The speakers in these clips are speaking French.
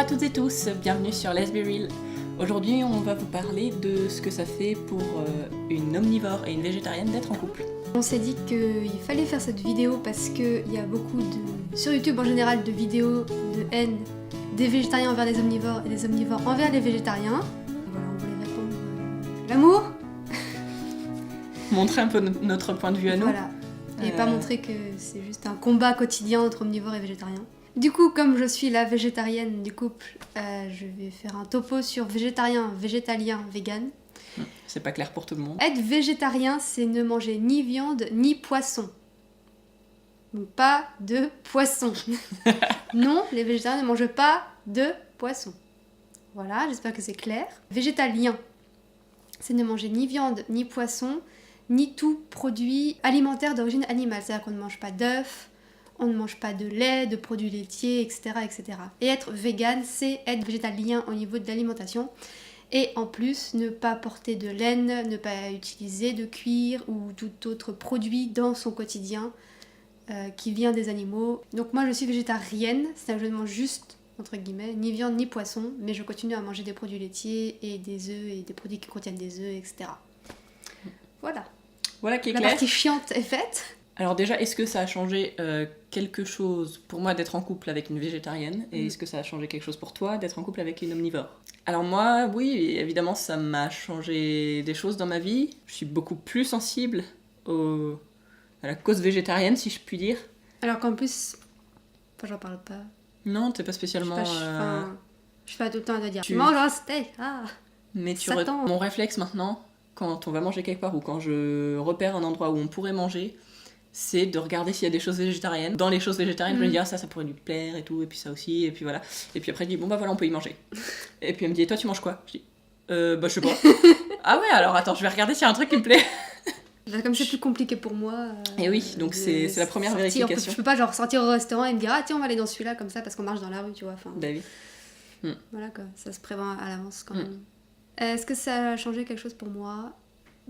à toutes et tous, bienvenue sur Let's Be Real. Aujourd'hui, on va vous parler de ce que ça fait pour une omnivore et une végétarienne d'être en couple. On s'est dit qu'il fallait faire cette vidéo parce qu'il y a beaucoup sur YouTube en général de vidéos de haine des végétariens envers les omnivores et des omnivores envers les végétariens. Voilà, on voulait répondre l'amour. Montrer un peu notre point de vue à nous. Voilà, et pas montrer que c'est juste un combat quotidien entre omnivores et végétariens. Du coup, comme je suis la végétarienne du couple, je vais faire un topo sur végétarien, végétalien, vegan. C'est pas clair pour tout le monde. Être végétarien, c'est ne manger ni viande ni poisson. Donc pas de poisson. Non, les végétariens ne mangent pas de poisson. Voilà, j'espère que c'est clair. Végétalien, c'est ne manger ni viande ni poisson, ni tout produit alimentaire d'origine animale. C'est-à-dire qu'on ne mange pas d'œufs, on ne mange pas de lait, de produits laitiers, etc., etc. Et être vegan, c'est être végétalien au niveau de l'alimentation. Et en plus, ne pas porter de laine, ne pas utiliser de cuir ou tout autre produit dans son quotidien qui vient des animaux. Donc moi, je suis végétarienne, c'est-à-dire que je ne mange juste, entre guillemets, ni viande ni poisson, mais je continue à manger des produits laitiers et des œufs et des produits qui contiennent des œufs, etc. Voilà. Voilà qui est La clair. partie chiante est faite. Alors déjà, est-ce que ça a changé quelque chose pour moi d'être en couple avec une végétarienne et est-ce que ça a changé quelque chose pour toi d'être en couple avec une omnivore? Alors moi, oui, évidemment, ça m'a changé des choses dans ma vie. Je suis beaucoup plus sensible à la cause végétarienne, si je puis dire. Alors qu'en plus, enfin, j'en parle pas. Non, t'es pas spécialement... Je suis pas tout le temps à te dire, tu manges un steak, Mais Satan. Mon réflexe maintenant, quand on va manger quelque part ou quand je repère un endroit où on pourrait manger, c'est de regarder s'il y a des choses végétariennes. Dans les choses végétariennes, je me dis, ça pourrait lui plaire et tout, et puis ça aussi, et puis voilà. Et puis après, je dis, bon bah voilà, on peut y manger. Et puis elle me dit, et toi tu manges quoi? Je dis, bah je sais pas. Ah ouais, alors attends, je vais regarder s'il y a un truc qui me plaît. Comme c'est plus compliqué pour moi. Et oui, donc c'est la première vérification. Je peux pas genre sortir au restaurant et me dire, tiens, on va aller dans celui-là, comme ça, parce qu'on marche dans la rue, tu vois. Enfin, bah oui. Voilà quoi, ça se prévoit à l'avance quand même. Est-ce que ça a changé quelque chose pour moi?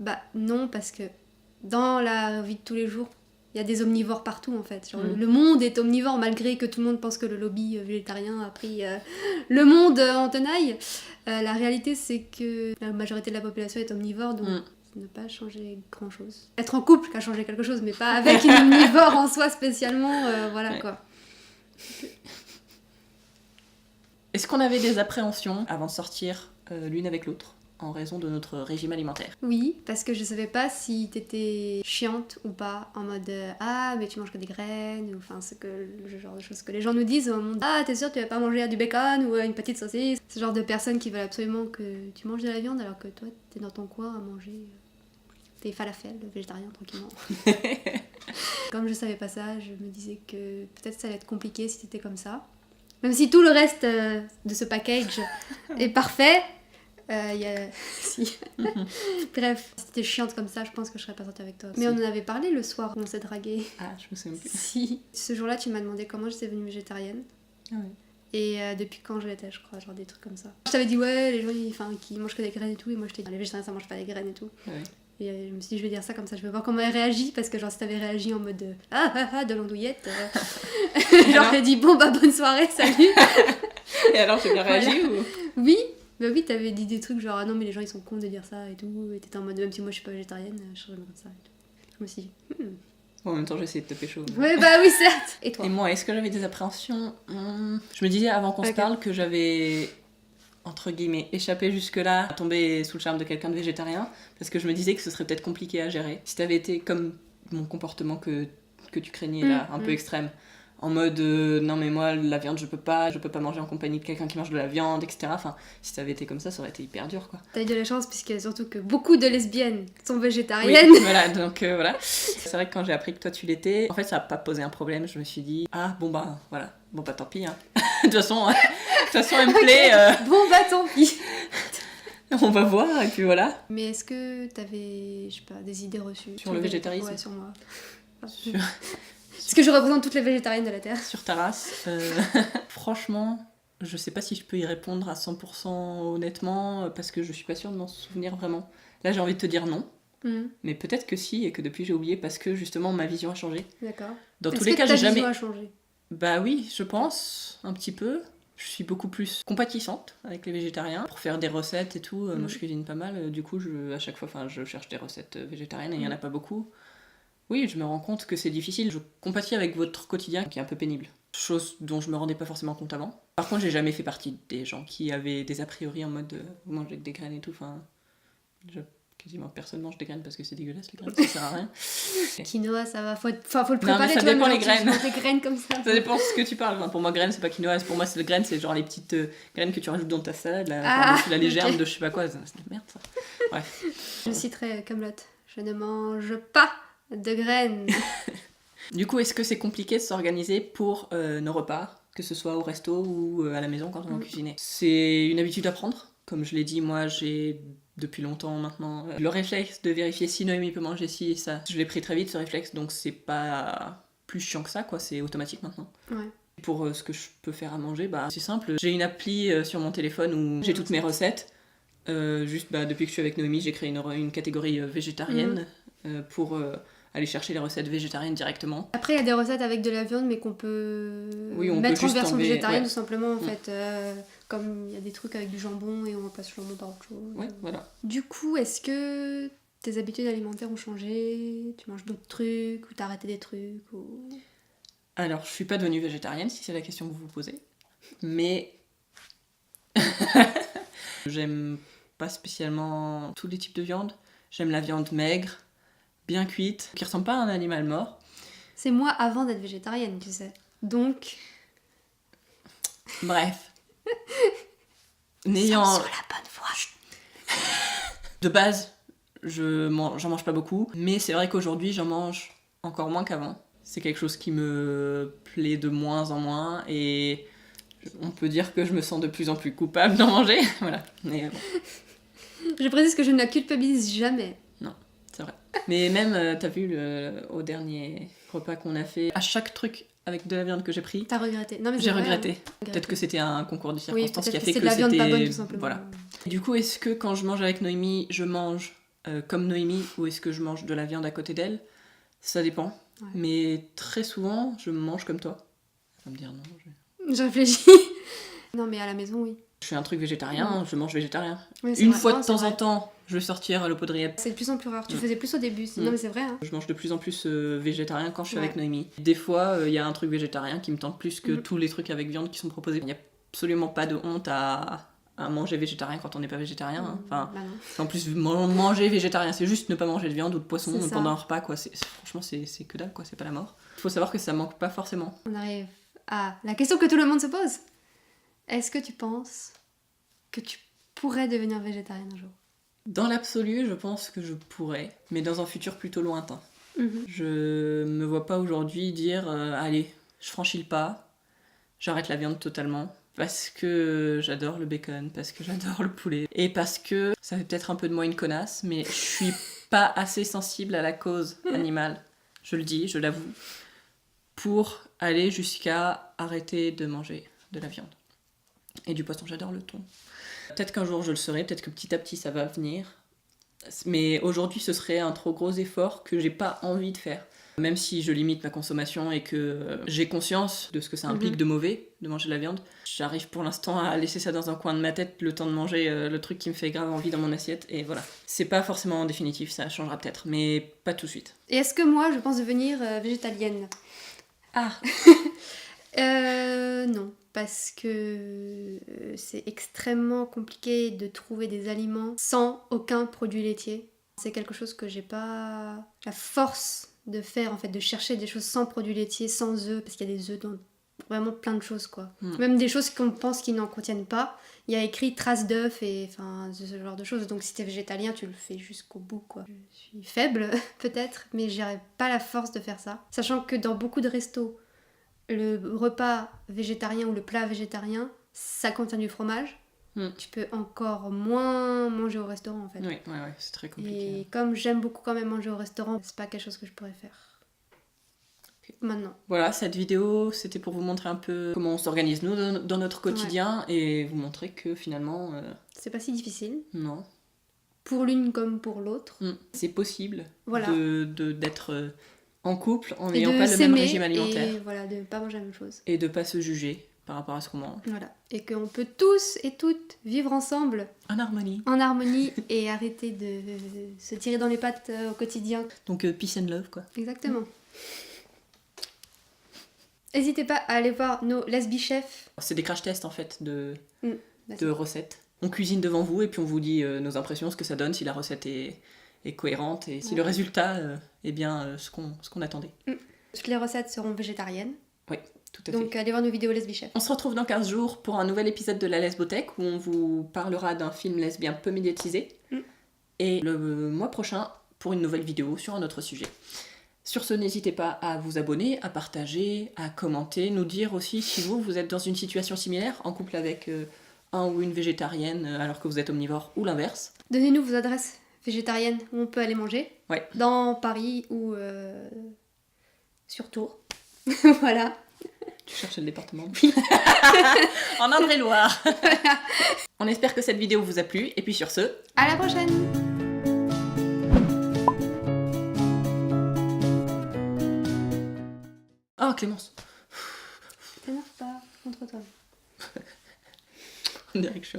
Bah non, parce que dans la vie de tous les jours, il y a des omnivores partout en fait. Genre, le monde est omnivore malgré que tout le monde pense que le lobby végétarien a pris le monde en tenaille. La réalité c'est que la majorité de la population est omnivore, donc ça n'a pas changé grand chose. Être en couple qui a changé quelque chose, mais pas avec une omnivore en soi spécialement, voilà quoi. Okay. Est-ce qu'on avait des appréhensions avant de sortir l'une avec l'autre en raison de notre régime alimentaire? Oui, parce que je savais pas si t'étais chiante ou pas, en mode mais tu manges que des graines, ou enfin le genre de choses que les gens nous disent au monde. T'es sûr tu vas pas manger du bacon ou une petite saucisse? Ce genre de personnes qui veulent absolument que tu manges de la viande alors que toi t'es dans ton coin à manger tes falafels végétariens tranquillement. Comme je savais pas ça, je me disais que peut-être ça allait être compliqué si t'étais comme ça. Même si tout le reste de ce package est parfait, si. Bref, si t'étais chiante comme ça, je pense que je serais pas sortie avec toi. Mais on en avait parlé le soir où on s'est dragué. Ah, je me souviens plus. Si. Ce jour-là, tu m'as demandé comment j'étais devenue végétarienne. Ah oui. Et depuis quand je l'étais, je crois, genre des trucs comme ça. Je t'avais dit, ouais, les gens qui mangent que des graines et tout, et moi je t'ai dit, les végétariens ça mange pas des graines et tout. Ouais. Et je me suis dit, je vais dire ça comme ça, je vais voir comment elle réagit, parce que genre si t'avais réagi en mode de l'andouillette, genre j'ai dit, bon bah bonne soirée, salut. Et alors j'ai bien réagi ou... Oui. Bah oui, t'avais dit des trucs genre non mais les gens ils sont cons de dire ça et tout, et t'étais en mode même si moi je suis pas végétarienne, je serais comme ça et tout. Je me suis dit Bon, en même temps j'essayais de te pécho. Ouais bah oui certes. Et toi? Et moi, est-ce que j'avais des appréhensions? Je me disais avant qu'on se parle que j'avais entre guillemets échappé jusque-là à tomber sous le charme de quelqu'un de végétarien, parce que je me disais que ce serait peut-être compliqué à gérer. Si t'avais été comme mon comportement que tu craignais là, un peu extrême. En mode non mais moi la viande je peux pas manger en compagnie de quelqu'un qui mange de la viande, etc. Enfin, si ça avait été comme ça aurait été hyper dur quoi. T'as eu de la chance puisqu'il y a surtout que beaucoup de lesbiennes sont végétariennes. Oui, voilà, donc voilà. C'est vrai que quand j'ai appris que toi tu l'étais, en fait ça a pas posé un problème, je me suis dit bon bah voilà, bon bah tant pis hein. de toute façon elle me plaît. Bon bah tant pis. On va voir et puis voilà. Mais est-ce que t'avais, je sais pas, des idées reçues sur le végétarisme? Ouais, sur moi. Est-ce que je représente toutes les végétariennes de la Terre? Sur ta race, franchement, je sais pas si je peux y répondre à 100% honnêtement, parce que je suis pas sûre de m'en souvenir vraiment. Là, j'ai envie de te dire non, mais peut-être que si, et que depuis j'ai oublié, parce que justement, ma vision a changé. D'accord. Dans tous les cas, j'ai jamais... Est-ce que ta vision a changé? Bah oui, je pense, un petit peu. Je suis beaucoup plus compatissante avec les végétariens. Pour faire des recettes et tout, moi je cuisine pas mal. Du coup, à chaque fois, je cherche des recettes végétariennes et il n'y en a pas beaucoup. Oui, je me rends compte que c'est difficile. Je compatis avec votre quotidien qui est un peu pénible. Chose dont je me rendais pas forcément compte avant. Par contre, j'ai jamais fait partie des gens qui avaient des a priori en mode vous mangez des graines et tout. Enfin, quasiment personne mange des graines parce que c'est dégueulasse les graines, ça sert à rien. Quinoa, ça va, faut le préparer. Non, mais ça dépend les graines. Des graines comme ça. Ça dépend de ce que tu parles. Enfin, pour moi, graines, c'est pas quinoa. Pour moi, c'est graines, c'est genre les petites graines que tu rajoutes dans ta salade, la légère de je sais pas quoi. C'est de la merde ça. Bref. Je citerai Kaamelott. Je ne mange pas de graines. Du coup, est-ce que c'est compliqué de s'organiser pour nos repas, que ce soit au resto ou à la maison quand on va cuisiner? C'est une habitude à prendre. Comme je l'ai dit, moi, j'ai depuis longtemps maintenant le réflexe de vérifier si Noémie peut manger ci et ça. Je l'ai pris très vite, ce réflexe, donc c'est pas plus chiant que ça, quoi. C'est automatique maintenant. Ouais. Pour ce que je peux faire à manger, c'est simple. J'ai une appli sur mon téléphone où j'ai toutes mes recettes. Juste depuis que je suis avec Noémie, j'ai créé une catégorie végétarienne pour aller chercher les recettes végétariennes directement. Après, il y a des recettes avec de la viande, mais qu'on peut on mettre peut en version végétarienne, ouais. tout simplement, en fait. Comme il y a des trucs avec du jambon et on remplace le jambon par autre chose. Ouais, voilà. Du coup, est-ce que tes habitudes alimentaires ont changé? Tu manges d'autres trucs ou t'as arrêté des trucs ou... Alors, je suis pas devenue végétarienne, si c'est la question que vous vous posez. Mais j'aime pas spécialement tous les types de viande. J'aime la viande maigre, bien cuite, qui ressemble pas à un animal mort. C'est moi avant d'être végétarienne, tu sais. Donc... Bref. N'ayant... sur la bonne voie. De base, j'en mange pas beaucoup. Mais c'est vrai qu'aujourd'hui, j'en mange encore moins qu'avant. C'est quelque chose qui me plaît de moins en moins. Et on peut dire que je me sens de plus en plus coupable d'en manger. Voilà. Mais bon. Je précise que je ne la culpabilise jamais. Non, c'est vrai. Mais même, t'as vu au dernier repas qu'on a fait, à chaque truc avec de la viande que j'ai pris, T'as regretté. Non, mais j'ai vrai, regretté. Hein. Peut-être que c'était un concours de circonstances qui a fait c'est que de la viande c'était... pas bonne, tout simplement. Voilà. Et du coup, est-ce que quand je mange avec Noémie, je mange comme Noémie ou est-ce que je mange de la viande à côté d'elle? Ça dépend. Ouais. Mais très souvent, je mange comme toi. Ça va me dire non. Je réfléchis. Non, mais à la maison, oui. Je fais un truc végétarien, je mange végétarien. Oui, Une vrai. fois Non, de temps en temps, je vais sortir le pot de rillettes. C'est de plus en plus rare. Tu le faisais plus au début. Non, mais c'est vrai. Hein. Je mange de plus en plus végétarien quand je suis avec Noémie. Des fois, il y a un truc végétarien qui me tente plus que tous les trucs avec viande qui sont proposés. Il n'y a absolument pas de honte à manger végétarien quand on n'est pas végétarien. Hein. Enfin, en plus, manger végétarien, c'est juste ne pas manger de viande ou de poisson pendant un repas. Quoi. Franchement, c'est que dalle, quoi. C'est pas la mort. Il faut savoir que ça manque pas forcément. On arrive à la question que tout le monde se pose. Est-ce que tu penses que tu pourrais devenir végétarienne un jour? Dans l'absolu, je pense que je pourrais, mais dans un futur plutôt lointain. Je me vois pas aujourd'hui dire allez, je franchis le pas, j'arrête la viande totalement. Parce que j'adore le bacon, parce que j'adore le poulet. Et parce que, ça fait peut-être un peu de moi une connasse, mais je suis pas assez sensible à la cause animale. Je le dis, je l'avoue. Pour aller jusqu'à arrêter de manger de la viande. Et du poisson, j'adore le thon. Peut-être qu'un jour je le serai, peut-être que petit à petit ça va venir. Mais aujourd'hui, ce serait un trop gros effort que j'ai pas envie de faire. Même si je limite ma consommation et que j'ai conscience de ce que ça implique de mauvais, de manger de la viande, j'arrive pour l'instant à laisser ça dans un coin de ma tête le temps de manger le truc qui me fait grave envie dans mon assiette. Et voilà. C'est pas forcément définitif, ça changera peut-être, mais pas tout de suite. Et est-ce que moi, je pense devenir végétalienne? Ah Non. Parce que c'est extrêmement compliqué de trouver des aliments sans aucun produit laitier. C'est quelque chose que j'ai pas la force de faire, en fait, de chercher des choses sans produits laitiers, sans œufs, parce qu'il y a des œufs dans vraiment plein de choses, quoi. Même des choses qu'on pense qu'ils n'en contiennent pas. Il y a écrit traces d'œufs et enfin ce genre de choses. Donc si t'es végétalien, tu le fais jusqu'au bout, quoi. Je suis faible, peut-être, mais j'aurais pas la force de faire ça. Sachant que dans beaucoup de restos, le repas végétarien ou le plat végétarien, ça contient du fromage. Tu peux encore moins manger au restaurant, en fait. Oui, c'est très compliqué. Et comme j'aime beaucoup quand même manger au restaurant, c'est pas quelque chose que je pourrais faire. Maintenant. Voilà, cette vidéo, c'était pour vous montrer un peu comment on s'organise nous dans notre quotidien et vous montrer que finalement... c'est pas si difficile. Non. Pour l'une comme pour l'autre. C'est possible voilà. d'être en couple en n'ayant pas le même régime alimentaire. Et voilà, de pas manger la même chose. Et de pas se juger par rapport à ce qu'on mange. Voilà. Et qu'on peut tous et toutes vivre ensemble En harmonie. en harmonie et arrêter de se tirer dans les pattes au quotidien. Donc peace and love, quoi. Exactement. N'hésitez pas à aller voir nos lesbi-chefs. C'est des crash tests, en fait, de Vas-y. recettes. On cuisine devant vous et puis on vous dit nos impressions, ce que ça donne, si la recette est cohérente et si le résultat est bien ce qu'on attendait. Toutes les recettes seront végétariennes. Oui, tout à fait. Donc allez voir nos vidéos lesbi-chefs. On se retrouve dans 15 jours pour un nouvel épisode de la Lesbothèque où on vous parlera d'un film lesbien peu médiatisé. Et le mois prochain pour une nouvelle vidéo sur un autre sujet. Sur ce, n'hésitez pas à vous abonner, à partager, à commenter, nous dire aussi si vous êtes dans une situation similaire, en couple avec un ou une végétarienne alors que vous êtes omnivore ou l'inverse. Donnez-nous vos adresses végétariennes où on peut aller manger. Ouais. Dans Paris ou sur Tours. Voilà. Tu cherches le département. En Indre-et-Loire. On espère que cette vidéo vous a plu et puis sur ce, À la prochaine. oh Clémence, T'énerve pas contre toi. on dirait que je suis